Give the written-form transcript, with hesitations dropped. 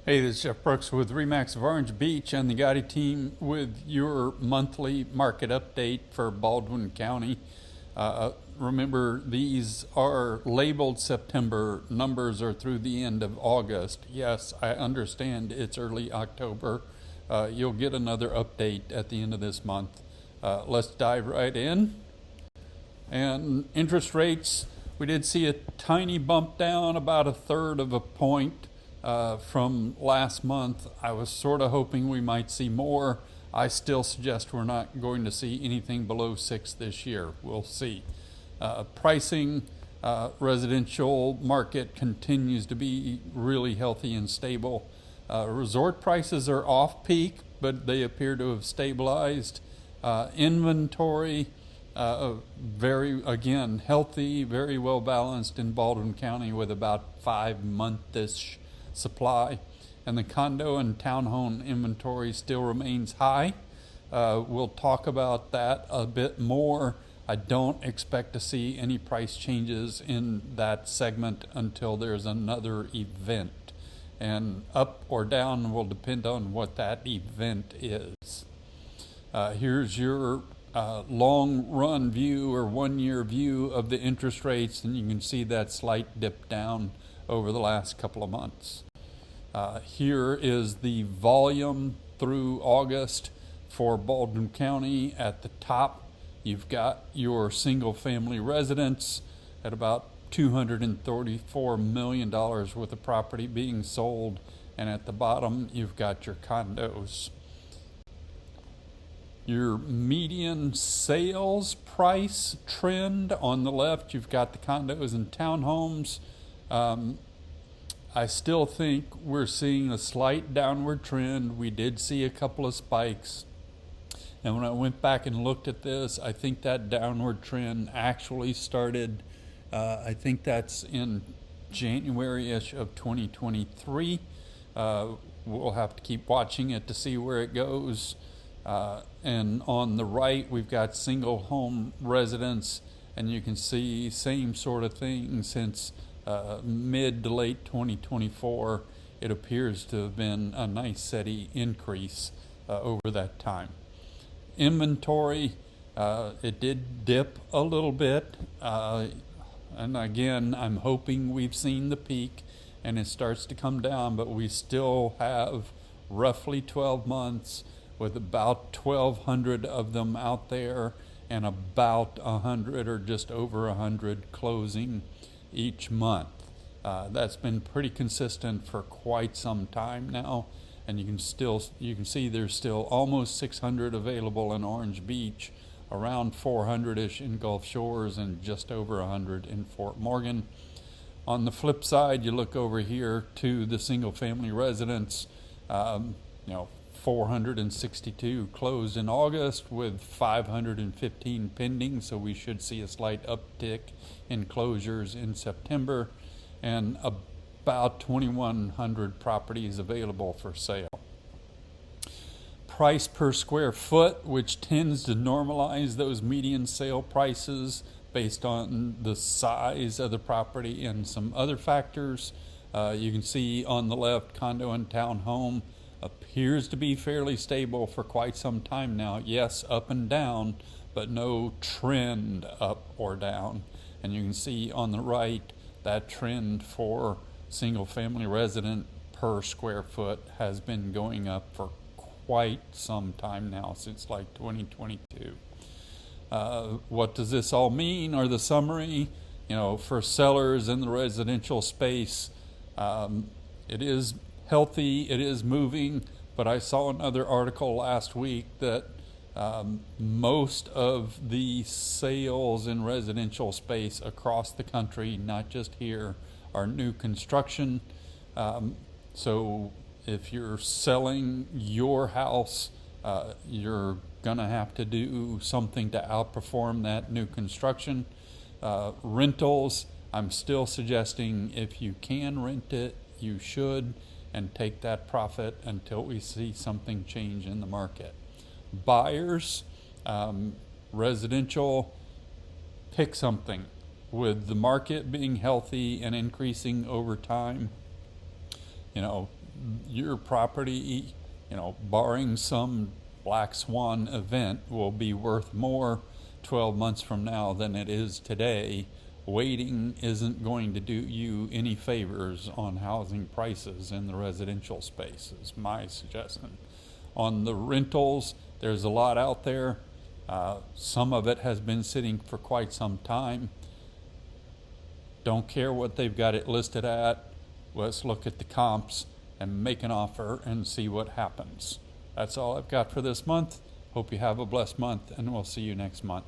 Hey, this is Jeff Brooks with Remax of Orange Beach and the Gotti team with your monthly market update for Baldwin County. Remember, these are labeled September. Numbers are through the end of August. Yes, I understand it's early October. You'll get another update at the end of this month. Let's dive right in. And interest rates, we did see a tiny bump down, about 1/3 of a point. From last month. I was sort of hoping we might see more. I still suggest we're not going to see anything below 6 this year. We'll see. Pricing, residential market continues to be really healthy and stable. Resort prices are off peak, but they appear to have stabilized. Inventory, very, again, healthy, very well balanced in Baldwin County with about 5-month-ish supply, and the condo and townhome inventory still remains high. We'll talk about that a bit more. I don't expect to see any price changes in that segment until there's another event, and up or down will depend on what that event is. Here's your long run view or 1-year view of the interest rates, and you can see that slight dip down over the last couple of months. Here is the volume through August for Baldwin County. At the top, you've got your single family residence at about $234 million worth of property being sold, and at the bottom, you've got your condos. Your median sales price trend on the left, you've got the condos and townhomes. I still think we're seeing a slight downward trend. We did see a couple of spikes. And when I went back and looked at this, I think that downward trend actually started, I think that's in January-ish of 2023. We'll have to keep watching it to see where it goes. And on the right, we've got single home residents, and you can see same sort of thing since mid to late 2024. It appears to have been a nice steady increase over that time. Inventory, it did dip a little bit, and again, I'm hoping we've seen the peak and it starts to come down, but we still have roughly 12 months with about 1,200 of them out there and about 100 or just over 100 closing each month. That's been pretty consistent for quite some time now, and you can see there's still almost 600 available in Orange Beach, around 400-ish in Gulf Shores, and just over 100 in Fort Morgan. On the flip side, you look over here to the single family residence. 462 closed in August with 515 pending, so we should see a slight uptick in closures in September, and about 2,100 properties available for sale. Price per square foot, which tends to normalize those median sale prices based on the size of the property and some other factors. You can see on the left, condo and townhome appears to be fairly stable for quite some time now. Yes, up and down, but no trend up or down. And you can see on the right, that trend for single family resident per square foot has been going up for quite some time now, since like 2022. What does this all mean, or the summary? For sellers in the residential space, it is healthy, it is moving, but I saw another article last week that most of the sales in residential space across the country, not just here, are new construction. So if you're selling your house, you're gonna have to do something to outperform that new construction. Rentals, I'm still suggesting if you can rent it, you should, and take that profit until we see something change in the market. Buyers, residential, pick something. With the market being healthy and increasing over time, your property, you know, barring some black swan event, will be worth more 12 months from now than it is today. Waiting isn't going to do you any favors on housing prices in the residential space, is my suggestion. On the rentals, there's a lot out there. Some of it has been sitting for quite some time. Don't care what they've got it listed at. Let's look at the comps and make an offer and see what happens. That's all I've got for this month. Hope you have a blessed month, and we'll see you next month.